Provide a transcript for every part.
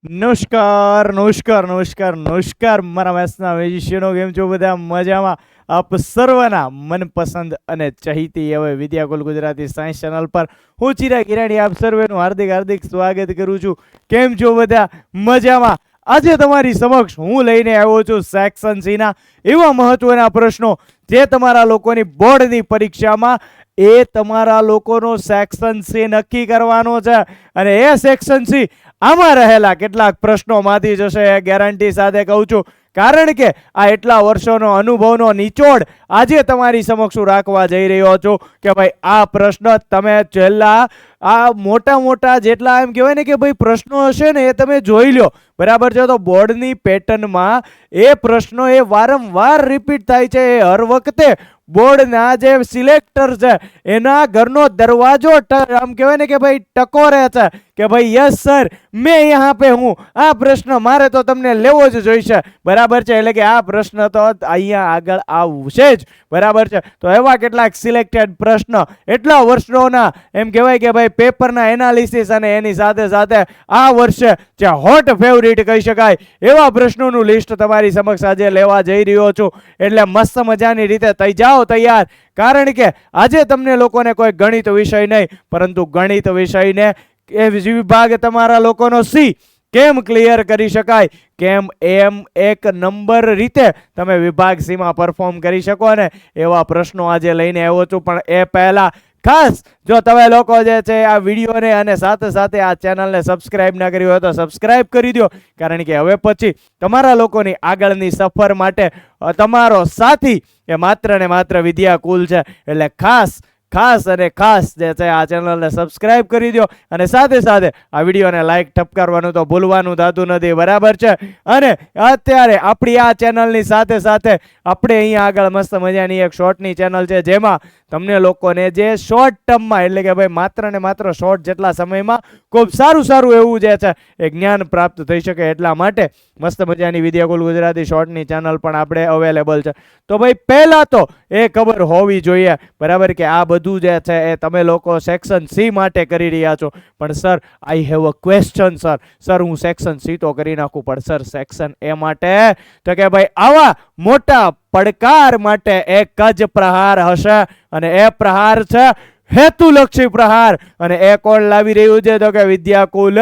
નમસ્કાર નમસ્કાર નમસ્કાર નમસ્કાર મારા મેથ્સના મેજિશિયનો, કેમ છો બધા? મજામાં? આપ સર્વના મનપસંદ અને ચહીતી હવે વિદ્યાકુલ ગુજરાતી સાયન્સ ચેનલ પર હું ચિરાગ હિરાણી આપ સર્વેનું હાર્દિક હાર્દિક સ્વાગત કરું છું. કેમ છો બધા? મજામાં? આજે તમારી સમક્ષ હું લઈને આવ્યો છું સેક્શન સી ના એવા મહત્વના પ્રશ્નો જે તમારા લોકોની બોર્ડની પરીક્ષામાં એ તમારા લોકોનો સેક્શન સી નક્કી કરવાનો છે. અને એ સેક્શન સી આમાં રહેલા કેટલાક પ્રશ્નોમાંથી જશે, એ ગેરંટી સાથે કહું છું. કારણ કે આ એટલા વર્ષોનો અનુભવનો નિચોડ આજે તમારી સમક્ષ રાખવા જઈ રહ્યો છું કે ભાઈ આ પ્રશ્ન તમે છેલ્લા આ મોટા જેટલા એમ કહેવાય ને કે ભાઈ પ્રશ્નો હશે ને એ તમે જોઈ લો, બરાબર છે? તો બોર્ડની પેટર્નમાં એ પ્રશ્નો એ વારંવાર રિપીટ થાય છે. એ હર વખતે બોર્ડના જે સિલેક્ટર છે એના ઘરનો દરવાજો આમ કહેવાય ને કે ભાઈ ટકોરે છે કે ભાઈ યસ સર મેં યહાં પે હું, આ પ્રશ્ન મારે તો તમને લેવો જ જોઈશે, બરાબર છે? એટલે કે આ પ્રશ્ન તો અહીંયા આગળ આવશે જ, બરાબર છે? તો એવા કેટલાક સિલેક્ટેડ પ્રશ્ન એટલા વર્ષોના એમ કહેવાય કે ભાઈ પેપરના એનાલિસિસ અને એની સાથે સાથે આ વર્ષે જે હોટ ફેવરિટ કહી શકાય એવા પ્રશ્નોનું લિસ્ટ તમારી સમક્ષ આજે લેવા જઈ રહ્યો છું. એટલે મસ્ત મજાની રીતે થઈ જાઓ તૈયાર, કારણ કે આજે તમને લોકોને કોઈ ગણિત વિષય નહીં પરંતુ ગણિત વિષયને એ વિભાગ તમારા લોકોનો સી કેમ ક્લિયર કરી શકાય, કેમ એમ એક નંબર રીતે તમે વિભાગ સીમાં પરફોર્મ કરી શકો ને એવા પ્રશ્નો આજે લઈને આવ્યો છું. પણ એ પહેલા ખાસ જો તમે લોકો જે છે આ વિડીયોને અને સાથે સાથે આ ચેનલને સબસ્ક્રાઇબ ના કરી હોય તો સબસ્ક્રાઇબ કરી દો, કારણ કે હવે પછી તમારા લોકોની આગળની સફર માટે તમારો સાથી એ માત્ર ને માત્ર વિદ્યાકુલ છે. એટલે ખાસ જે છે આ ચેનલને સબસ્ક્રાઇબ કરી દો અને સાથે સાથે આ વિડીયોને લાઈક ઠપકારવાનું તો ભૂલવાનું થતું નથી, બરાબર છે? અને અત્યારે આપણી આ ચેનલની સાથે સાથે આપણે અહીંયા આગળ મસ્ત મજાની એક શોર્ટની ચેનલ છે જેમાં તમને લોકોને જે શોર્ટ ટર્મમાં એટલે કે ભાઈ માત્ર ને માત્ર શોર્ટ જેટલા સમયમાં ખૂબ સારું એવું જે છે એ જ્ઞાન પ્રાપ્ત થઈ શકે એટલા માટે મસ્ત મજાની વિદ્યાકુલ ગુજરાતી શોર્ટની ચેનલ પણ આપણે અવેલેબલ છે. તો ભાઈ પહેલા તો એ ખબર હોવી જોઈએ, બરાબર, કે આ બધું જે છે એ તમે લોકો સેક્શન સી માટે કરી રહ્યા છો. પણ sir I have a question sir હું સેક્શન સી તો કરી નાખું પણ સર સેક્શન એ માટે, તો કે ભાઈ આવા મોટા પડકાર માટે એક જ પ્રહાર હશે અને એ પ્રહાર છે હેતુલક્ષી પ્રહાર. અને એ કોણ લાવી રહ્યું છે? તો કે વિદ્યાકુલ,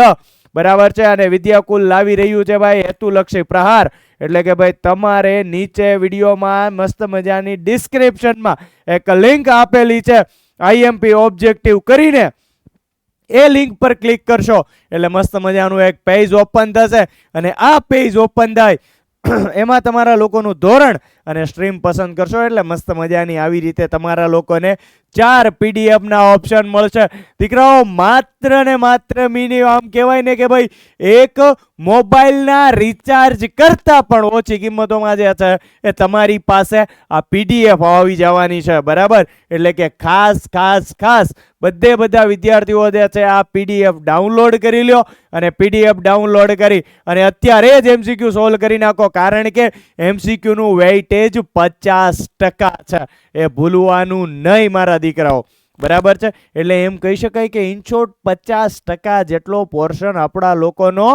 બરાબર છે? અને વિદ્યાકુલ લાવી રહ્યું છે ભાઈ હેતુલક્ષી પ્રહાર. એટલે કે ભાઈ તમારે નીચે વિડીયોમાં મસ્ત મજાની ડિસ્ક્રિપ્શનમાં એક લિંક આપેલી છે આઈએમપી ઓબ્જેક્ટિવ કરીને, એ લિંક પર ક્લિક કરશો એટલે મસ્ત મજાનું એક પેજ ઓપન થશે. અને આ પેજ ઓપન થાય એમાં તમારા લોકોનું ધોરણ અને સ્ટ્રીમ પસંદ કરશો એટલે મસ્ત મજાની આવી રીતે તમારા લોકોને 4 PDF ના ઓપ્શન મળશે. દીકરાઓ માત્ર ને માત્ર મિનિમમ કહેવાય ને કે ભાઈ એક મોબાઈલના રિચાર્જ કરતા પણ ઓછી કિંમતોમાં જે છે એ તમારી પાસે આ PDF આવી જવાની છે, બરાબર? એટલે કે ખાસ બધા વિદ્યાર્થીઓ જે છે આ PDF ડાઉનલોડ કરી લ્યો અને PDF ડાઉનલોડ કરી અને અત્યારે જ MCQ સોલ્વ કરી નાખો, કારણ કે MCQ નું વેઇટેજ 50% છે. એ ભૂલવાનું નહીં મારા દીકરાઓ, બરાબર છે? એટલે એમ કહી શકાય કે ઇન શોર્ટ 50% જેટલો પોર્શન આપણા લોકોનો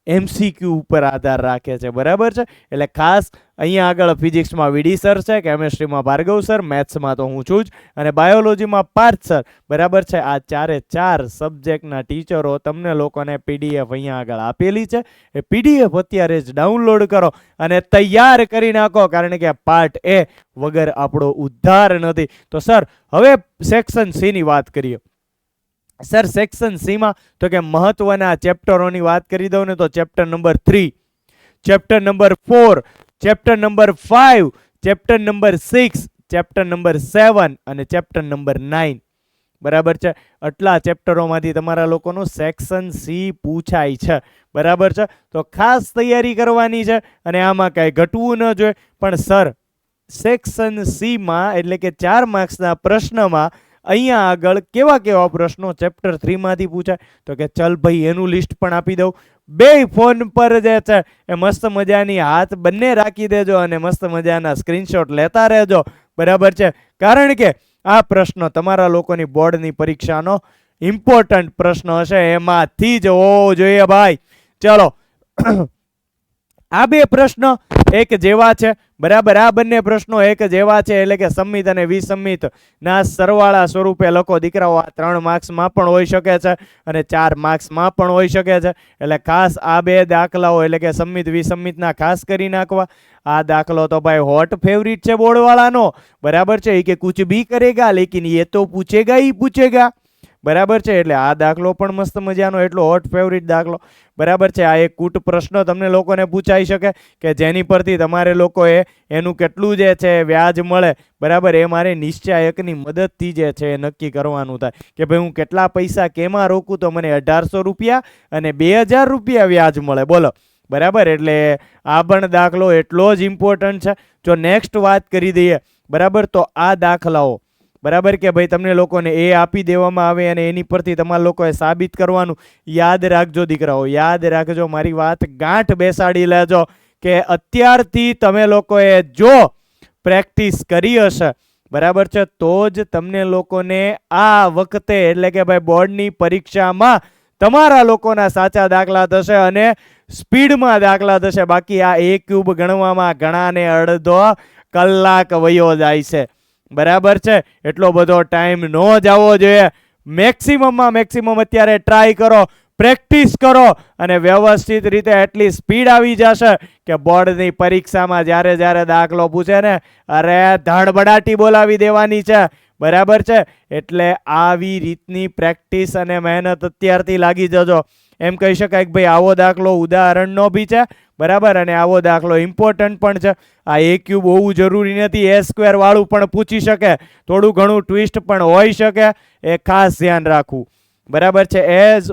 MCQ ઉપર આધાર રાખે છે, બરાબર છે? એટલે ખાસ અહીંયા આગળ ફિઝિક્સમાં વીડી સર છે, કેમેસ્ટ્રીમાં ભાર્ગવ સર, મેથ્સમાં તો હું છું જ, અને બાયોલોજીમાં પાર્થ સર, બરાબર છે? આ 4 સબ્જેક્ટના ટીચરો તમને લોકોને PDF અહીંયા આગળ આપેલી છે. એ PDF અત્યારે જ ડાઉનલોડ કરો અને તૈયાર કરી નાખો, કારણ કે પાર્ટ એ વગર આપણો ઉદ્ધાર નથી. તો સર હવે સેક્શન સી ની વાત કરીએ. સર સેક્શન સી માં તો કે મહત્વના ચેપ્ટરોની વાત કરી દઉં ને તો chapter number 3, chapter number 4, chapter number 5, chapter number 6, chapter number 7 અને ચેપ્ટર નંબર 9, બરાબર છે? આટલા ચેપ્ટરોમાંથી તમારા લોકોનું સેક્શન સી પૂછાય છે, બરાબર છે? તો ખાસ તૈયારી કરવાની છે અને આમાં કાંઈ ઘટવું ન જોઈએ. પણ સર સેક્શન સી માં એટલે કે 4 માર્ક્સના પ્રશ્નમાં અહીંયા આગળ કેવા પ્રશ્નો ચેપ્ટર 3 માંથી પૂછાય? તો કે ચલ ભાઈ એનું લિસ્ટ પણ આપી દઉં. બે ફોન પર જે છે એ મસ્ત મજાની હાથ બંને રાખી દેજો અને મસ્ત મજાના સ્ક્રીનશોટ લેતા રહેજો, બરાબર છે? કારણ કે આ પ્રશ્ન તમારા લોકોની બોર્ડની પરીક્ષાનો ઇમ્પોર્ટન્ટ પ્રશ્ન હશે, એમાંથી જ હોવો જોઈએ ભાઈ. ચલો આ બે પ્રશ્નો એક જેવા છે, બરાબર. આ બંને પ્રશ્નો એક જેવા છે, એટલે કે સંમિત અને વિસંમિત ના સરવાળા સ્વરૂપે લખો દીકરાઓ. આ 3 માર્ક્સમાં પણ હોઈ શકે છે અને 4 માર્ક્સમાં પણ હોઈ શકે છે. એટલે ખાસ આ બે દાખલાઓ એટલે કે સંમિત વિસંમિતના ખાસ કરી નાખવા. આ દાખલો તો ભાઈ હોટ ફેવરિટ છે બોર્ડવાળાનો, બરાબર છે. એ કે કુછ ભી કરેગા લેકિન ये तो पूछेगा ही पूछेगा, બરાબર છે. એટલે આ દાખલો પણ મસ્ત મજાનો એટલો હોટ ફેવરિટ દાખલો, બરાબર છે. આ એક કૂટ પ્રશ્ન તમને લોકોને પૂછાઈ શકે કે જેની પરથી તમારે લોકોએ એનું કેટલું જે છે વ્યાજ મળે, બરાબર, એ મારે નિશ્ચયકની મદદથી જે છે એ નક્કી કરવાનું થાય કે ભાઈ હું કેટલા પૈસા કેમાં રોકું તો મને 1800 રૂપિયા અને 2000 રૂપિયા વ્યાજ મળે, બોલો, બરાબર. એટલે આ પણ દાખલો એટલો જ ઇમ્પોર્ટન્ટ છે. જો નેક્સ્ટ વાત કરી દઈએ, બરાબર, તો આ દાખલાઓ, બરાબર, કે ભાઈ તમને લોકોને એ આપી દેવામાં આવે અને એની પરથી તમારા લોકોએ સાબિત કરવાનું. યાદ રાખજો દીકરાઓ, યાદ રાખજો, મારી વાત ગાંઠ બેસાડી લેજો કે અત્યારથી તમે લોકોએ જો પ્રેક્ટિસ કરી હશે, બરાબર છે, તો જ તમને લોકોને આ વખતે એટલે કે ભાઈ બોર્ડની પરીક્ષામાં તમારા લોકોના સાચા દાખલા થશે અને સ્પીડમાં દાખલા થશે. બાકી આ એ ક્યુબ ગણવામાં ઘણાને અડધો કલાક વયો જાય છે, બરાબર છે. એટલો બધો ટાઈમ ન જવો જોઈએ. મેક્સિમમમાં મેક્સિમમ અત્યારે ટ્રાય કરો, પ્રેક્ટિસ કરો અને વ્યવસ્થિત રીતે એટલી સ્પીડ આવી જશે કે બોર્ડની પરીક્ષામાં જ્યારે જ્યારે દાખલો પૂછે ને, અરે ધડબડાટી બોલાવી દેવાની છે, બરાબર છે. એટલે આવી રીતની પ્રેક્ટિસ અને મહેનત અત્યારથી લાગી જજો. એમ કહી શકાય કે ભાઈ આવો દાખલો ઉદાહરણનો બી છે, બરાબર, અને આવો દાખલો ઇમ્પોર્ટન્ટ પણ છે. આ એ ક્યુબ હોવું જરૂરી નથી, એ સ્ક્વેર વાળું પણ પૂછી શકે, થોડું ઘણું ટ્વિસ્ટ પણ હોઈ શકે, એ ખાસ ધ્યાન રાખવું, બરાબર છે. As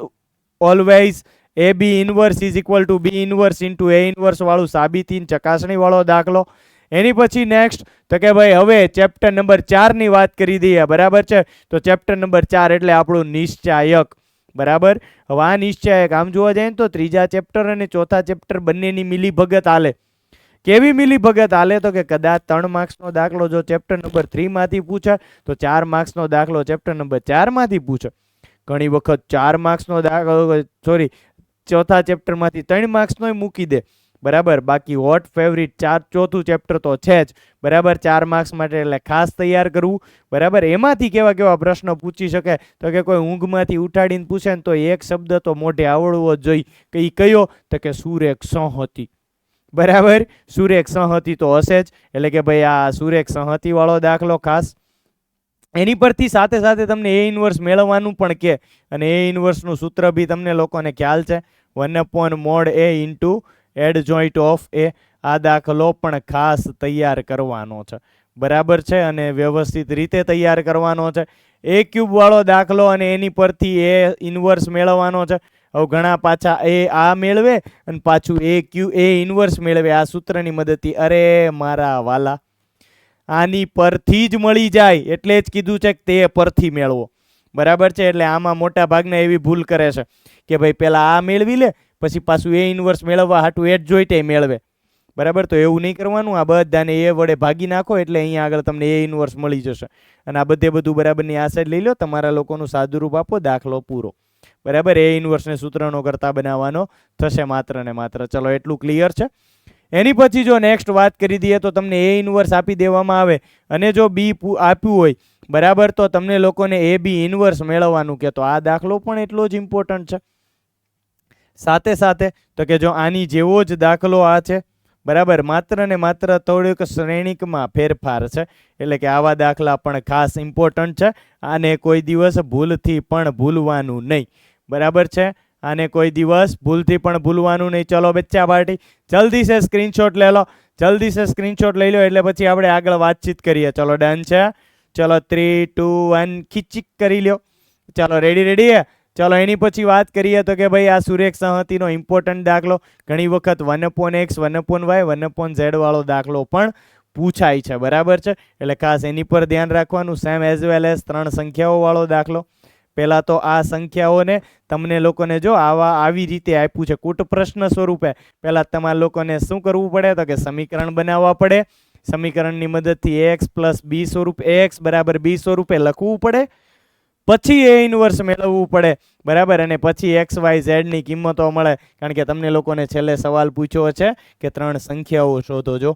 always A B inverse is equal to B inverse into A inverse વાળું સાબિતી ચકાસણી વાળો દાખલો. એની પછી નેક્સ્ટ તો કે ભાઈ હવે ચેપ્ટર નંબર 4 ની વાત કરી દઈએ, બરાબર છે. તો ચેપ્ટર નંબર 4 એટલે આપણું નિશ્ચાયક, બરાબર. હવે આ નિશ્ચયક આમ જોવા જાય ને તો ત્રીજા ચેપ્ટર અને ચોથા ચેપ્ટર બંનેની મિલી ભગત હાલે. કેવી મિલી ભગત હાલે તો કે કદાચ 3 માર્ક્સનો દાખલો જો ચેપ્ટર નંબર 3 માંથી પૂછે તો 4 માર્ક્સનો દાખલો ચેપ્ટર નંબર 4 માંથી પૂછે. ઘણી વખત 4 માર્ક્સનો દાખલો ચોથા ચેપ્ટરમાંથી 3 માર્ક્સનો મૂકી દે, બરાબર. બાકી હોટ ફેવરિટ ચોથું ચેપ્ટર તો છે જ, બરાબર, 4 માર્ક્સ માટે. એટલે ખાસ તૈયાર કરવું, બરાબર. એમાંથી કેવા કેવા પ્રશ્નો પૂછી શકે તો કે કોઈ ઊંઘમાંથી ઉઠાડીને પૂછે ને તો એક શબ્દ તો મોઢે આવડવો જ જોઈએ કે એ કયો તો કે સુરેખ સંહતિ, બરાબર. સુરેખ સંહતિ તો હશે જ, એટલે કે ભાઈ આ સુરેખ સંહતિ વાળો દાખલો ખાસ. એની પરથી સાથે સાથે તમને એ ઇનવર્સ મેળવવાનું પણ કે, અને એ ઇનવર્સનું સૂત્ર બી તમને લોકોને ખ્યાલ છે, 1/mod a into adjoint of A. આ દાખલો પણ ખાસ તૈયાર કરવાનો છે, બરાબર છે, અને વ્યવસ્થિત રીતે તૈયાર કરવાનો છે. એ ક્યુબ વાળો દાખલો અને એની પરથી એ ઇનવર્સ મેળવવાનો છે. હવે ઘણા પાછા એ આ મેળવે અને પાછું એ ઇનવર્સ મેળવે આ સૂત્રની મદદથી. અરે મારા વાલા, આની પરથી જ મળી જાય, એટલે જ કીધું છે કે તે પરથી મેળવો, બરાબર છે. એટલે આમાં મોટા ભાગના એવી ભૂલ કરે છે કે ભાઈ પેલા આ મેળવી લે પછી પાછું એ ઇનવર્સ મેળવવા હાટું એડજોઇન્ટ મેળવે, બરાબર. તો એવું નહીં કરવાનું. આ બધાને એ વડે ભાગી નાખો એટલે અહીંયા આગળ તમને એ ઇનવર્સ મળી જશે. અને આ બધું બરાબરની આ સાઈડ લઈ લો, તમારા લોકોનું સાદુરૂપ આપો, દાખલો પૂરો, બરાબર. એ ઇનવર્સને સૂત્રનો કરતા બનાવવાનો થશે માત્ર ને માત્ર. ચલો એટલું ક્લિયર છે. એની પછી જો નેક્સ્ટ વાત કરી દઈએ તો તમને એ ઇનવર્સ આપી દેવામાં આવે અને જો બી આપ્યું હોય, બરાબર, તો તમને લોકોને એ બી ઇનવર્સ મેળવવાનું કે તો આ દાખલો પણ એટલો જ ઇમ્પોર્ટન્ટ છે. સાથે સાથે તો કે જો આની જેવો જ દાખલો આ છે, બરાબર, માત્ર ને માત્ર થોડુંક શ્રેણિકમાં ફેરફાર છે. એટલે કે આવા દાખલા પણ ખાસ ઇમ્પોર્ટન્ટ છે. આને કોઈ દિવસ ભૂલથી પણ ભૂલવાનું નહીં, બરાબર છે. આને કોઈ દિવસ ભૂલથી પણ ભૂલવાનું નહીં. ચલો બચ્ચા પાર્ટી, જલ્દી સે સ્ક્રીનશોટ લઈ લો, જલ્દી સે સ્ક્રીનશોટ લઈ લો એટલે પછી આપણે આગળ વાતચીત કરીએ. ચલો ડન છે. ચલો 3, 2, 1 ખીચીક કરી લ્યો. ચલો રેડી. ચલો એની પછી વાત કરીએ તો કે ભાઈ આ સુરેખ સંહતિનો ઇમ્પોર્ટન્ટ દાખલો ઘણી વખત 1/x 1/y 1/z વાળો દાખલો પણ પૂછાય છે, બરાબર છે. એટલે ખાસ એની પર ધ્યાન રાખવાનું. સેમ એઝ વેલ એઝ 3 સંખ્યાઓ વાળો દાખલો. પહેલા તો આ સંખ્યાઓને તમને લોકોને જો આવી રીતે આપ્યું છે કૂટ પ્રશ્ન સ્વરૂપે, પહેલા તમારા લોકોને શું કરવું પડે તો કે સમીકરણ બનાવવા પડે. સમીકરણની મદદથી ax + b સ્વરૂપે ax = b સ્વરૂપે લખવું પડે. પછી એ ઇન્વર્સ મેળવવું પડે, બરાબર, અને પછી XYZ ની કિંમતો મળે. કારણ કે તમને લોકોને છેલ્લે સવાલ પૂછ્યો છે કે 3 સંખ્યાઓ શોધો જો,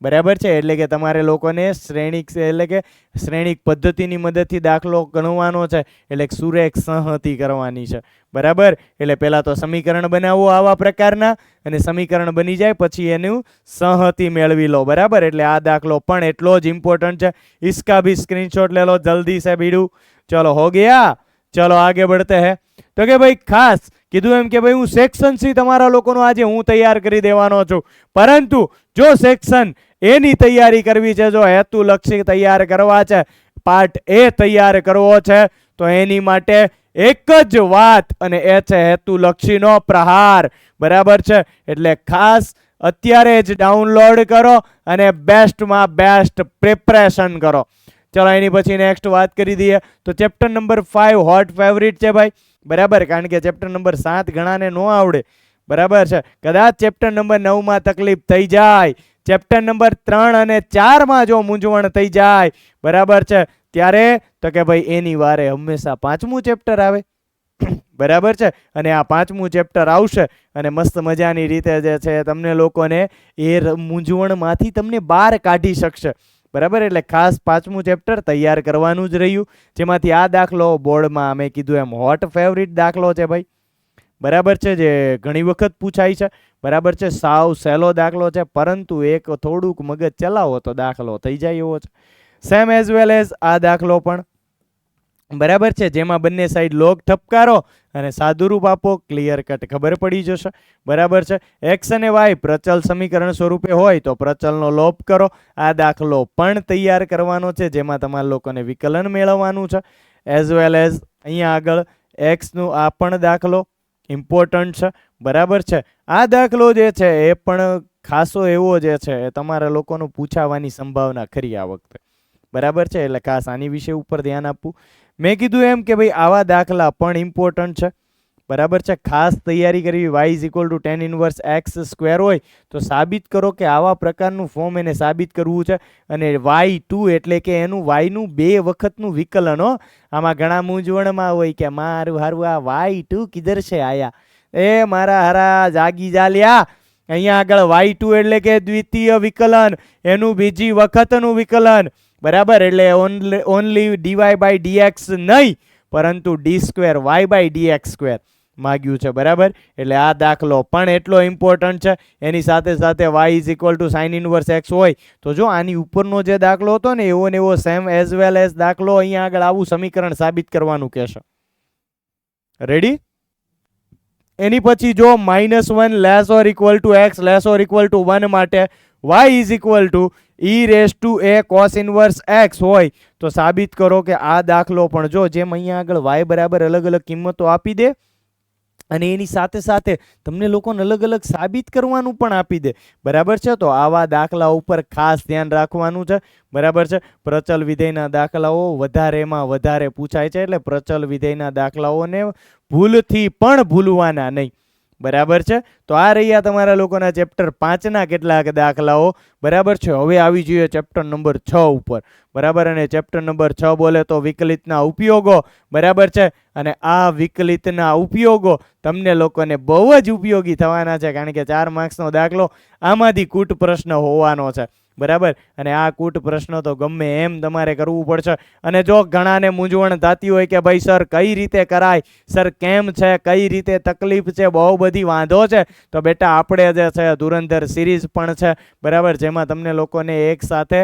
બરાબર છે. એટલે કે તમારે લોકોને શ્રેણિક પદ્ધતિની મદદથી દાખલો ગણવાનો છે, એટલે સુરેખ સંહતિ કરવાની છે, બરાબર. એટલે પહેલા તો સમીકરણ બનાવો આવા પ્રકારના, અને સમીકરણ બની જાય પછી એનું સંહતિ મેળવી લો, બરાબર. એટલે આ દાખલો પણ એટલો જ ઇમ્પોર્ટન્ટ છે. इसका भी स्क्रीनशॉट ले लो जल्दी से बीड़ू. चलो हो गया, चलो आगे बढ़ते हैं. તો કે ભાઈ ખાસ કીધું એમ કે ભાઈ હું સેક્શન સી તમારા લોકોનો આજે હું તૈયાર કરી દેવાનો છું, પરંતુ જો સેક્શન એની તૈયારી કરવી છે, જો હેતુલક્ષી તૈયાર કરવા છે, પાર્ટ એ તૈયાર કરવો છે, તો એની માટે એક જ વાત, અને એ છે હેતુલક્ષીનો પ્રહાર, બરાબર છે. એટલે ખાસ અત્યારે જ ડાઉનલોડ કરો અને બેસ્ટમાં બેસ્ટ પ્રિપરેશન કરો. ચલો એની પછી નેક્સ્ટ વાત કરી દઈએ તો ચેપ્ટર નંબર 5 હોટ ફેવરિટ છે ભાઈ, બરાબર. કારણ કે ચેપ્ટર નંબર 7 ઘણાને ન આવડે, બરાબર છે. કદાચ ચેપ્ટર નંબર 9 માં તકલીફ થઈ જાય, ચેપ્ટર નંબર 3 અને 4 માં જો મૂંઝવણ થઈ જાય, બરાબર છે, ત્યારે તો કે ભાઈ એની વારે હંમેશા 5મું ચેપ્ટર આવે, બરાબર છે. અને આ 5મું ચેપ્ટર આવશે અને મસ્ત મજાની રીતે જે છે તમને લોકોને એ મૂંઝવણમાંથી તમને બહાર કાઢી શકશે, બરાબર. એટલે ખાસ 5મું ચેપ્ટર તૈયાર કરવાનું જ રહ્યું, જેમાંથી આ દાખલો બોર્ડમાં મેં કીધું એમ હોટ ફેવરિટ દાખલો છે ભાઈ, બરાબર છે, જે ઘણી વખત પૂછાય છે, બરાબર છે. સાવ સહેલો દાખલો છે, પરંતુ એક થોડુંક મગજ ચલાવો તો દાખલો થઈ જાય એવો છે. સેમ એઝ વેલ એઝ આ દાખલો પણ, બરાબર છે, જેમાં બંને સાઈડ લોગ ઠપકારો અને સાદુરૂપ આપો, ક્લિયર કટ ખબર પડી જશે, બરાબર છે. એક્સ અને વાય પ્રચલ સમીકરણ સ્વરૂપે હોય તો પ્રચલનો લોપ કરો. આ દાખલો પણ તૈયાર કરવાનો છે, જેમાં તમારા લોકોને વિકલન મેળવવાનું છે. એઝ વેલ એઝ અહીંયા આગળ એક્સનું આ પણ દાખલો ઇમ્પોર્ટન્ટ છે, બરાબર છે. આ દાખલો જે છે એ પણ ખાસો એવો જે છે એ તમારા લોકોનું પૂછાવાની સંભાવના ખરી આ વખતે, બરાબર છે. એટલે ખાસ આની વિશે ઉપર ધ્યાન આપવું. મેં કીધું એમ કે ભાઈ આવા દાખલા પણ ઇમ્પોર્ટન્ટ છે, બરાબર છે. ખાસ તૈયારી કરવી. y tan ઇન્વર્સ x² હોય તો સાબિત કરો કે આવા પ્રકારનું ફોર્મ એને સાબિત કરવું છે, અને y2 એટલે કે એનું y નું 2 વખતનું વિકલન. હો, આમાં ઘણા મૂંઝવણમાં હોય કે મારું હારું આ y2 કિધર છે આયા, એ મારા હારા જાગી જાલ્યા. અહીંયા આગળ y2 એટલે કે દ્વિતીય વિકલન, એનું બીજી વખતનું વિકલન, બરાબર. એટલે ઓનલી dy/dx નહીં, પરંતુ d²y/dx² માગ્યું છે, બરાબર. એટલે આ દાખલો પણ એટલો ઇમ્પોર્ટન્ટ છે. એની સાથે સાથે y sin ઇન્વર્સ x હોય તો જો આની ઉપરનો જે દાખલો હતો ને એવો ને એવો સેમ એઝ વેલ એઝ દાખલો અહીંયા આગળ આવું સમીકરણ સાબિત કરવાનું કહેશે. રેડી? એની પછી જો -1 less or equal to x less or equal to 1 માટે y e⁻a cos inverse x હોય તો સાબિત કરો કે આ દાખલો પણ જો જેમ અહીંયા આગળ y બરાબર અલગ અલગ કિંમતો આપી દે, અને એની સાથે સાથે તમને લોકોને અલગ અલગ સાબિત કરવાનું પણ આપી દે, બરાબર છે. તો આવા દાખલા ઉપર ખાસ ધ્યાન રાખવાનું છે, બરાબર છે. પ્રચલ વિધેયના દાખલાઓ વધારેમાં વધારે પૂછાય છે, એટલે પ્રચલ વિધેયના દાખલાઓને ભૂલથી પણ ભૂલવાના નહીં, બરાબર છે. તો આ રહ્યા તમારા લોકોના ચેપ્ટર 5ના કેટલાક દાખલાઓ, બરાબર છે. હવે આવી જોઈએ ચેપ્ટર નંબર 6 ઉપર, બરાબર. અને ચેપ્ટર નંબર 6 બોલે તો વિકલિતના ઉપયોગો, બરાબર છે. અને આ વિકલિતના ઉપયોગો તમને લોકોને બહુ જ ઉપયોગી થવાના છે, કારણ કે 4 માર્ક્સનો દાખલો આમાંથી કૂટ પ્રશ્ન હોવાનો છે, બરાબર. અને આ કૂટ પ્રશ્ન તો ગમે એમ તમારે કરવું પડશે. અને જો ઘણાને મૂંઝવણ થતી હોય કે ભાઈ સર કઈ રીતે કરાય, સર કેમ છે, કઈ રીતે તકલીફ છે, બહુ બધી વાંધો છે, તો બેટા આપણે જે છે ધુરંધર સિરીઝ પણ છે, બરાબર. જેમાં તમને લોકોને એક સાથે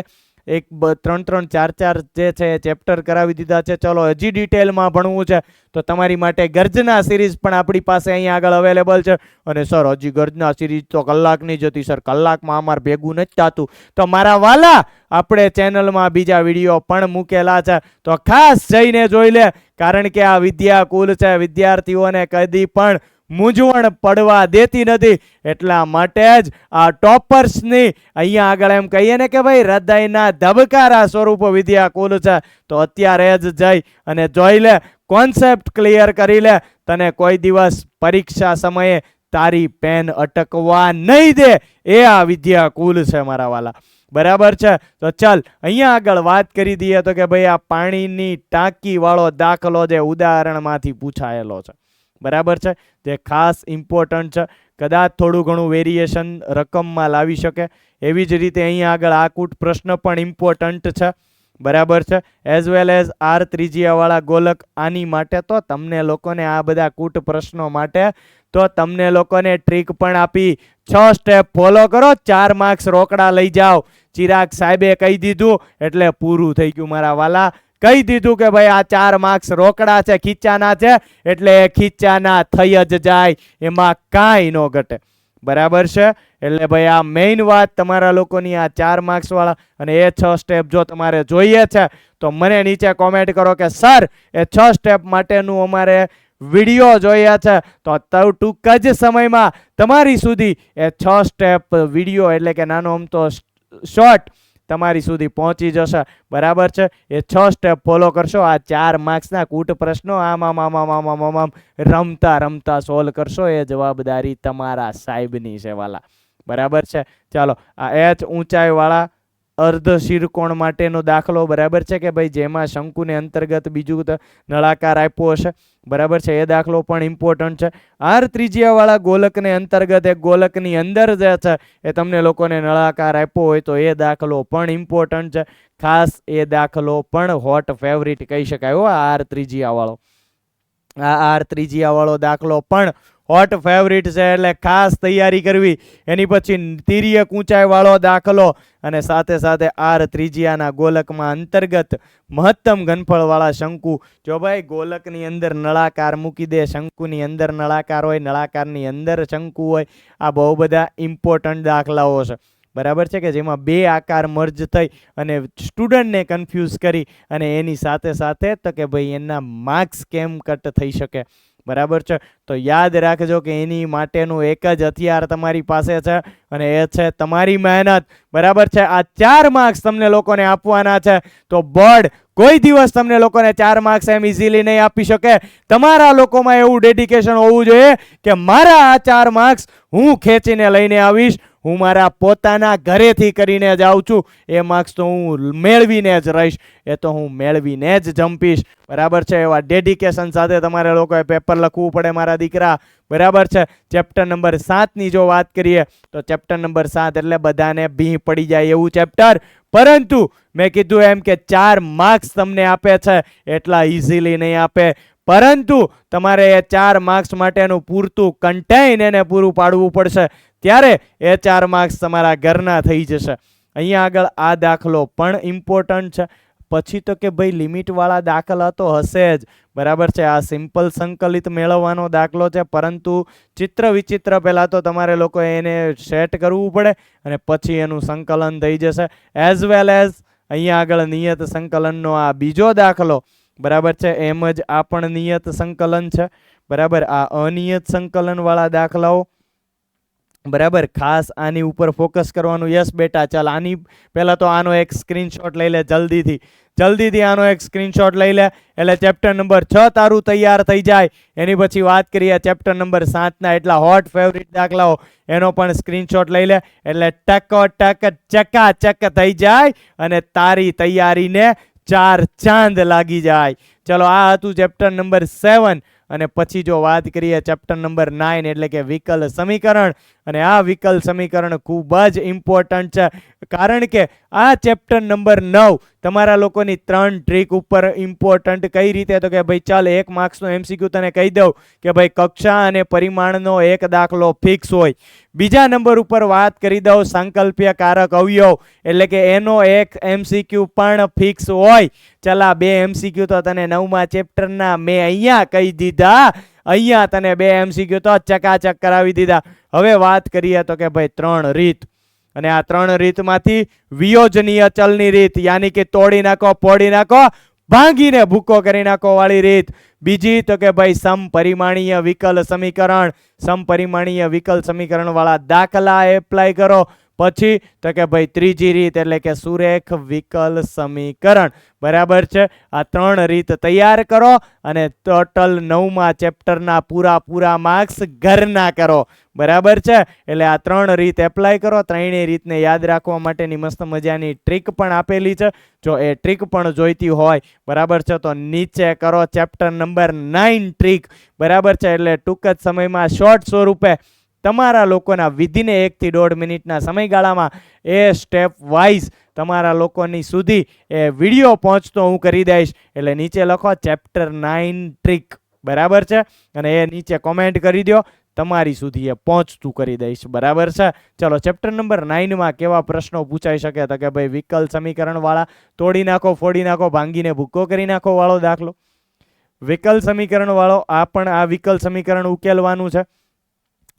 3 4 જે છે ચેપ્ટર કરાવી દીધા છે. ચલો હજી ડિટેલમાં ભણવું છે તો તમારી માટે ગર્જના સિરીઝ પણ આપણી પાસે અહીંયા આગળ અવેલેબલ છે. અને સર હજી ગર્જના સિરીઝ તો કલાકની જ હતી સર, કલાકમાં અમારે ભેગું નથી થતું, તો મારા વાલા આપણે ચેનલમાં બીજા વિડીયો પણ મૂકેલા છે, તો ખાસ જઈને જોઈ લે. કારણ કે આ વિદ્યાકુલ છે, વિદ્યાર્થીઓને કદી પણ મૂંઝવણ પડવા દેતી નથી. એટલા માટે જ આ ટોપર્સની અહીંયા આગળ એમ કહીએ ને કે ભાઈ હૃદયના ધબકારા સ્વરૂપ વિદ્યાકુલ છે, તો અત્યારે જ જઈ અને જોઈ લે, કોન્સેપ્ટ ક્લિયર કરી લે. તને કોઈ દિવસ પરીક્ષા સમયે તારી પેન અટકવા નહીં દે, એ આ વિદ્યાકુલ છે મારા વાલા, બરાબર છે. તો ચાલ અહીંયા આગળ વાત કરી દઈએ તો કે ભાઈ આ પાણીની ટાંકી વાળો દાખલો જે ઉદાહરણમાંથી પૂછાયેલો છે, બરાબર છે, જે ખાસ ઇમ્પોર્ટન્ટ છે. કદાચ થોડું ઘણું વેરિએશન રકમમાં લાવી શકે. એવી જ રીતે અહીંયા આગળ આ કૂટ પ્રશ્ન પણ ઇમ્પોર્ટન્ટ છે, બરાબર છે, એઝ વેલ એઝ આર ત્રિજ્યાવાળા ગોલક. આની માટે તો તમને લોકોને આ બધા કૂટ પ્રશ્નો માટે તો તમને લોકોને ટ્રીક પણ આપી. 6 સ્ટેપ ફોલો કરો, 4 માર્ક્સ રોકડા લઈ જાઓ. ચિરાગ સાહેબે કહી દીધું એટલે પૂરું થઈ ગયું મારા વાલા. કહી દીધું કે ભાઈ આ 4 માર્ક્સ રોકડા છે, ખીચાના છે, એટલે ખીચાના થઈ જ જાય, એમાં કાંઈ ન ઘટે, બરાબર છે. એટલે ભાઈ આ મેઇન વાત તમારા લોકોની આ 4 માર્ક્સ વાળા. અને એ 6 સ્ટેપ જો તમારે જોઈએ છે તો મને નીચે કોમેન્ટ કરો કે સર એ 6 સ્ટેપ માટેનું અમારે વિડીયો જોઈએ છે, તો ટૂંક જ સમયમાં તમારી સુધી એ 6 સ્ટેપ વિડીયો એટલે કે નાનો અમથો શોર્ટ તમારી સુધી પહોંચી જશે, બરાબર છે. એ 6 સ્ટેપ ફોલો કરશો, આ 4 માર્ક્સના કૂટ પ્રશ્નો આમ રમતા રમતા સોલ્વ કરશો. એ જવાબદારી તમારા સાહેબની છે વાલા, બરાબર છે. ચાલો આ H ઊંચાઈવાળા અર્ધ શિરકોણ માટેનો દાખલો, બરાબર છે, કે ભાઈ જેમાં શંકુને અંતર્ગત બીજું નળાકાર આપ્યો હશે, બરાબર છે. એ દાખલો પણ ઇમ્પોર્ટન્ટ છે. આર ત્રિજ્યાવાળા ગોલકને અંતર્ગત એક ગોલકની અંદર જે છે એ તમને લોકોને નળાકાર આપ્યો હોય તો એ દાખલો પણ ઇમ્પોર્ટન્ટ છે. ખાસ એ દાખલો પણ હોટ ફેવરિટ કહી શકાય હો. આર ત્રિજ્યાવાળો, આ આર ત્રિજ્યાવાળો દાખલો પણ હોટ ફેવરિટ છે, એટલે ખાસ તૈયારી કરવી. એની પછી તિર્યક ઊંચાઈવાળો દાખલો અને સાથે સાથે આર ત્રિજ્યાના ગોલકમાં અંતર્ગત મહત્તમ ઘનફળવાળા શંકુ. જો ભાઈ ગોલકની અંદર નળાકાર મૂકી દે, શંકુની અંદર નળાકાર હોય, નળાકારની અંદર શંકુ હોય, આ બહુ બધા ઇમ્પોર્ટન્ટ દાખલાઓ છે, બરાબર છે, કે જેમાં 2 આકાર મર્જ થઈ અને સ્ટુડન્ટને કન્ફ્યુઝ કરી અને એની સાથે સાથે તો કે ભાઈ એના માર્ક્સ કેમ કટ થઈ શકે, બરાબર છે. તો યાદ રાખજો કે એની માટેનું એક જ હથિયાર તમારી પાસે છે અને એ છે તમારી મહેનત, બરાબર છે. આ 4 માર્ક્સ તમને લોકોને આપવાના છે, તો બોર્ડ કોઈ દિવસ તમને લોકોને 4 માર્ક્સ એમ ઇઝીલી નહીં આપી શકે. તમારા લોકોમાં એવું ડેડિકેશન હોવું જોઈએ કે મારા આ 4 માર્ક્સ હું ખેંચીને લઈને આવીશ, હું મારા પોતાના ઘરેથી કરીને જ આવું છું. એ માર્ક્સ તો હું મેળવીને જ રહીશ, એ તો હું મેળવીને જ જંપીશ, બરાબર છે. એવા ડેડિકેશન સાથે તમારે લોકોએ પેપર લખવું પડે મારા દીકરા, બરાબર છે. ચેપ્ટર નંબર 7ની જો વાત કરીએ તો ચેપ્ટર નંબર 7 એટલે બધાને ભી પડી જાય એવું ચેપ્ટર, પરંતુ મેં કીધું એમ કે 4 માર્ક્સ તમને આપે છે એટલા ઇઝીલી નહીં આપે, પરંતુ તમારે એ 4 માર્ક્સ માટેનું પૂરતું કન્ટેઇન એને પૂરું પાડવું પડશે, ત્યારે એ 4 માર્ક્સ તમારા ઘરના થઈ જશે. અહીંયા આગળ આ દાખલો પણ ઇમ્પોર્ટન્ટ છે. પછી તો કે ભાઈ લિમિટવાળા દાખલા તો હશે જ, બરાબર છે. આ સિમ્પલ સંકલિત મેળવવાનો દાખલો છે, પરંતુ ચિત્ર વિચિત્ર પહેલાં તો તમારે લોકો એને સેટ કરવું પડે અને પછી એનું સંકલન થઈ જશે. એઝ વેલ એઝ અહીંયા આગળ નિયત સંકલનનો આ બીજો દાખલો, બરાબર છે, એમ જ આ પણ નિયત સંકલન છે, બરાબર. આ અનિયત સંકલનવાળા દાખલાઓ, બરાબર, ખાસ આની ઉપર ફોકસ કરવાનું. યસ બેટા, ચાલ આની પહેલાં તો આનો એક સ્ક્રીનશોટ લઈ લે જલ્દીથી આનો એક સ્ક્રીનશોટ લઈ લે, એટલે ચેપ્ટર નંબર 6 તારું તૈયાર થઈ જાય. એની પછી વાત કરીએ ચેપ્ટર નંબર 7ના એટલા હોટ ફેવરિટ દાખલાઓ, એનો પણ સ્ક્રીનશોટ લઈ લે, એટલે ટક ચકાચક થઈ જાય અને તારી તૈયારીને 4 ચાંદ લાગી જાય. ચલો આ હતું ચેપ્ટર નંબર 7. અને પછી જો વાત કરીએ ચેપ્ટર નંબર 9 એટલે કે વિકલ સમીકરણ, અને આ વિકલ સમીકરણ ખૂબ જ ઇમ્પોર્ટન્ટ છે, કારણ કે આ ચેપ્ટર નંબર 9 તમારા લોકોની 3 ટ્રીક ઉપર ઇમ્પોર્ટન્ટ. કઈ રીતે? તો કે ભાઈ ચાલ 1 માર્ક્સનો એમસીક્યુ તને કહી દઉં કે ભાઈ કક્ષા અને પરિમાણનો એક દાખલો ફિક્સ હોય. બીજા નંબર ઉપર વાત કરી દઉં સંકલ્પ્ય કારક અવયવ, એટલે કે એનો એક એમસીક્યુ પણ ફિક્સ હોય. ચાલ આ 2 એમસીક્યુ તો તને 9મા ચેપ્ટરના મેં અહીંયા કહી દીધા, અહીંયા તને 2 એમસીક્યુ તો ચકાચક કરાવી દીધા. હવે વાત કરીએ તો કે ભાઈ 3 રીત, અને આ 3 રીતમાંથી વિયોજનીય ચલની રીત, યાની કે તોડી નાખો, ફોડી નાખો, ભાંગીને ભૂકો કરી નાખો વાળી રીત. બીજી તો કે ભાઈ સમપરિમાણીય વિકલ સમીકરણ, સમપરિમાણીય વિકલ સમીકરણ વાળા દાખલા એપ્લાય કરો. પછી તો કે ભાઈ ત્રીજી રીત એટલે કે સુરેખ વિકલ સમીકરણ. બરાબર છે. આ 3 રીત તૈયાર કરો અને ટોટલ 9મા ચેપ્ટરના પૂરા માર્ક્સ ઘરના કરો. બરાબર છે. એટલે આ 3 રીત એપ્લાય કરો. ત્રણેય રીતને યાદ રાખવા માટેની મસ્ત મજાની ટ્રીક પણ આપેલી છે. જો એ ટ્રીક પણ જોઈતી હોય બરાબર છે તો નીચે કરો ચેપ્ટર નંબર 9 ટ્રીક. બરાબર છે. એટલે ટૂંક જ સમયમાં શોર્ટ સ્વરૂપે તમારા લોકોના વિધિન 1 થી 1.5 મિનિટના સમયગાળામાં એ સ્ટેપ વાઇઝ તમારા લોકોની સુધી એ વિડીયો પહોંચતો હું કરી દઈશ. એટલે નીચે લખો ચેપ્ટર 9 ટ્રીક. બરાબર છે. અને એ નીચે કોમેન્ટ કરી દો, તમારી સુધી એ પહોંચતું કરી દઈશ. બરાબર છે. ચલો ચેપ્ટર નંબર 9માં કેવા પ્રશ્નો પૂછાઈ શકે તો કે ભાઈ વિકલ સમીકરણ વાળા તોડી નાખો, ફોડી નાખો, ભાંગીને ભૂક્કો કરી નાખો વાળો દાખલો. વિકલ સમીકરણ વાળો આ વિકલ સમીકરણ ઉકેલવાનું છે,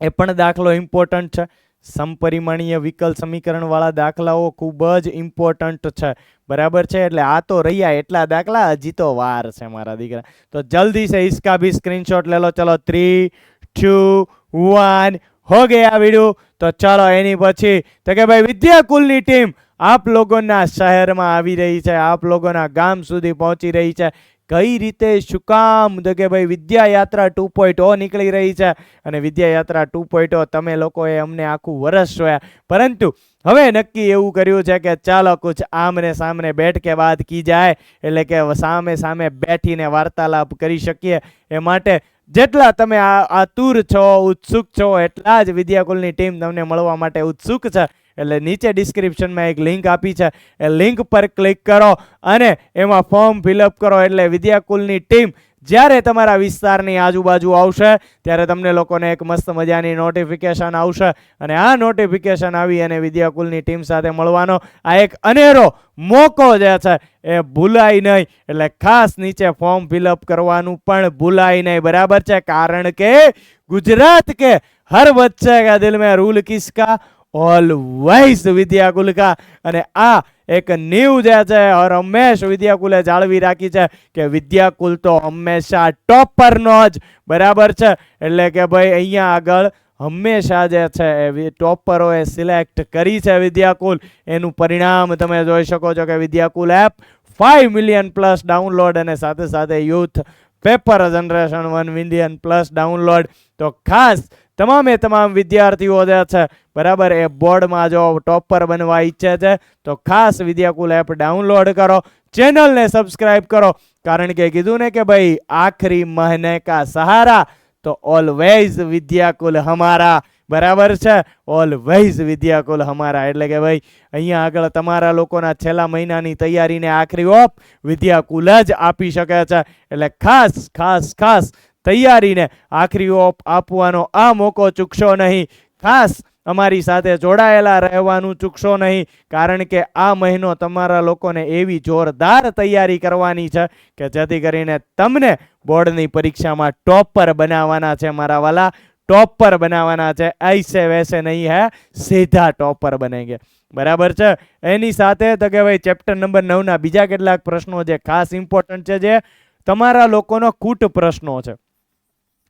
એ પણ દાખલો ઇમ્પોર્ટન્ટ છે. સમપરિમાણીય વિકલ સમીકરણ વાળા દાખલાઓ ખૂબ જ ઇમ્પોર્ટન્ટ છે. બરાબર છે. એટલે આ તો રહ્યા એટલા દાખલા, હજી તો વાર છે મારા દીકરા. તો જલ્દી से इसका भी स्क्रीनशॉट ले लो. चलो 3, 2, 1 हो गया वीडियो. तो चलो એની પછી તો કે ભાઈ વિદ્યાકુલની ટીમ આપ લોકોના શહેરમાં આવી રહી છે, આપ લોકોના ગામ સુધી પહોંચી રહી છે. કઈ રીતે, શું કામ તો કે ભાઈ વિદ્યા યાત્રા 2.0 નીકળી રહી છે. અને વિદ્યા યાત્રા 2.0 તમે લોકોએ અમને આખું વર્ષ જોયા, પરંતુ હવે નક્કી એવું કર્યું છે કે ચાલો કુછ આમને સામને બેઠ કે વાત કી જાય. એટલે કે સામે બેઠીને વાર્તાલાપ કરી શકીએ. એ માટે જેટલા તમે આતુર છો, ઉત્સુક છો, એટલા જ વિદ્યાકુલની ટીમ તમને મળવા માટે ઉત્સુક છે. એટલે નીચે ડિસ્ક્રિપ્શનમાં એક લિંક આપી છે, એ લિંક પર ક્લિક કરો અને એમાં ફોર્મ ફિલઅપ કરો. એટલે વિદ્યાકુલની ટીમ જ્યારે તમારા વિસ્તારની આજુબાજુ આવશે ત્યારે તમને લોકોને એક મસ્ત મજાની નોટિફિકેશન આવશે. અને આ નોટિફિકેશન આવી અને વિદ્યાકુલની ટીમ સાથે મળવાનો આ એક અનેરો મોકો જે છે એ ભૂલાય નહીં. એટલે ખાસ નીચે ફોર્મ ફિલઅપ કરવાનું પણ ભૂલાય નહીં. બરાબર છે. કારણ કે ગુજરાત કે હર બચ્ચે का दिल में रूल किसका, ઓલવેઝ વિદ્યાકુલ કા. અને આ એક ન્યૂ જે છે ઓર હંમેશ વિદ્યાકુલે જાળવી રાખી છે કે વિદ્યાકુલ તો હંમેશા ટોપરનો જ. બરાબર છે. એટલે કે ભાઈ અહીંયા આગળ હંમેશા જે છે એ ટોપરોએ સિલેક્ટ કરી છે વિદ્યાકુલ. એનું પરિણામ તમે જોઈ શકો છો કે Vidyakul app 5 million plus download અને સાથે સાથે youth paper generation 1 million plus download. તો ખાસ તમામ વિદ્યાર્થીઓ જે છે બરાબર એ બોર્ડમાં જો ટોપર બનવા ઈચ્છે છે તો ખાસ વિદ્યાકુલ એપ ડાઉનલોડ કરો, ચેનલને સબસ્ક્રાઇબ કરો. કારણ કે કીધું ને કે ભાઈ આખરી મહિને કા સહારા તો ઓલવેઝ વિદ્યાકુલ હમારા. બરાબર છે. ઓલવેઝ વિદ્યાકુલ હમારા. એટલે કે ભાઈ અહીંયા આગળ તમારા લોકોના છેલ્લા મહિનાની તૈયારીને આખરી ઓપ વિદ્યાકુલ જ આપી શકે છે. એટલે ખાસ તૈયારીને આખરી ઓપ આપવાનો આ મોકો ચૂકશો નહીં. ખાસ અમારી સાથે જોડાયેલા રહેવાનું ચૂકશો નહીં. કારણ કે આ મહિનો તમારા લોકોને એવી જોરદાર તૈયારી કરવાની છે કે જેથી કરીને તમને બોર્ડની પરીક્ષામાં ટોપર બનાવવાના છે મારા વાલા. टॉपर बनावाना है, ऐसे वैसे नहीं है, सीधा टॉपर बनेंगे। बराबर है। एनी साथे तो के भाई चैप्टर नंबर 9 ना बीजा केटलाक प्रश्नों जे खास इम्पोर्टન્ટ है, जे तमारा लोकोनो कूट प्रश्नों है।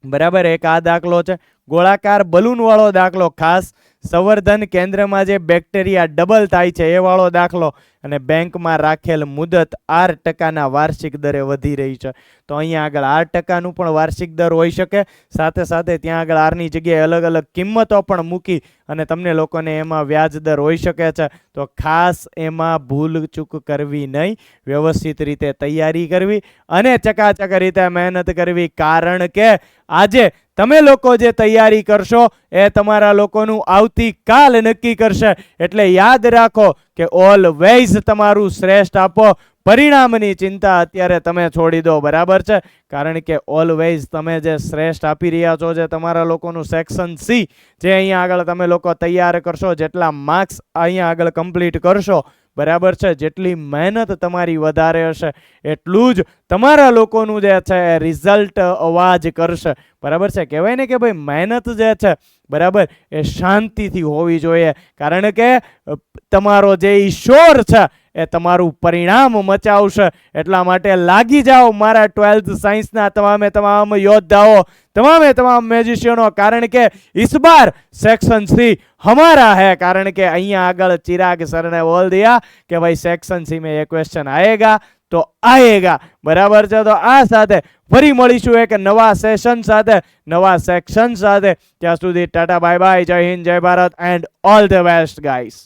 बराबर। एक आ दाखलो है गोलाकार बलून वाळो दाखलो, खास संवर्धन केन्द्र में जे बेक्टेरिया डबल थाय छे ए वाळो दाखलो अने बैंक में राखेल मुदत 8% वार्षिक दरे वधी रही है। तो अहींया आगळ 8% पण वार्षिक दर होई शके, साथे साथे त्यां आगळ आरनी जग्याए अलग अलग किंमतो पण मूकी अने तमने लोकोने एमां व्याज दर होई शके छे। तो खास एमां भूल चूक करवी नहीं, व्यवस्थित रीते तैयारी करवी अने चकाचक रीते मेहनत करवी। कारण के आजे तमे लोको जे तैयारी करशो ए तमारा लोकोनुं आवतीकाल नक्की करशे। एटले याद राखो के ऑलवेज तमारुं श्रेष्ठ आपो, परिणामनी चिंता अत्यारे तमे छोड़ी दो। बराबर छे। कारण के ऑलवेज तमे जे श्रेष्ठ आपी रह्या छो, जे तमारा लोकोनुं सेक्शन सी जे अहींया आगळ तमे लोको तैयार करशो, जेटला मार्क्स अहींया आगळ कम्प्लीट करशो, बराबर छे, जेटली मेहनत तमारी वधारे हशे एटलुं ज तमारा लोकोनुं जे छे रिजल्ट अवाज करशे। बराबर छे। कहेवाय ने के भाई मेहनत जे छे बराबर ए शांतिथी होवी जोईए। कारण के तमारो जे ईश्वर छे એ તમારું પરિણામ મચાવશે. એટલા માટે લાગી જાઓ મારા 12th સાયન્સના તમામ યોદ્ધાઓ, તમામ મેजिशियनो, કારણ કે इस बार सेक्शन सी हमारा है. कारण કે અહીંયા આગળ ચિરાગ સર ने बोल दिया કે ભાઈ સેક્શન સી में ये क्वेश्चन आएगा तो आएगा. बराबर છે. તો આ સાથે ફરી મળીશું એક નવા સેશન સાથે, નવા સેક્શન સાથે. ત્યાં સુધી ટાટા બાય બાય, જય હિન્દ, જય Bharat and all the best guys.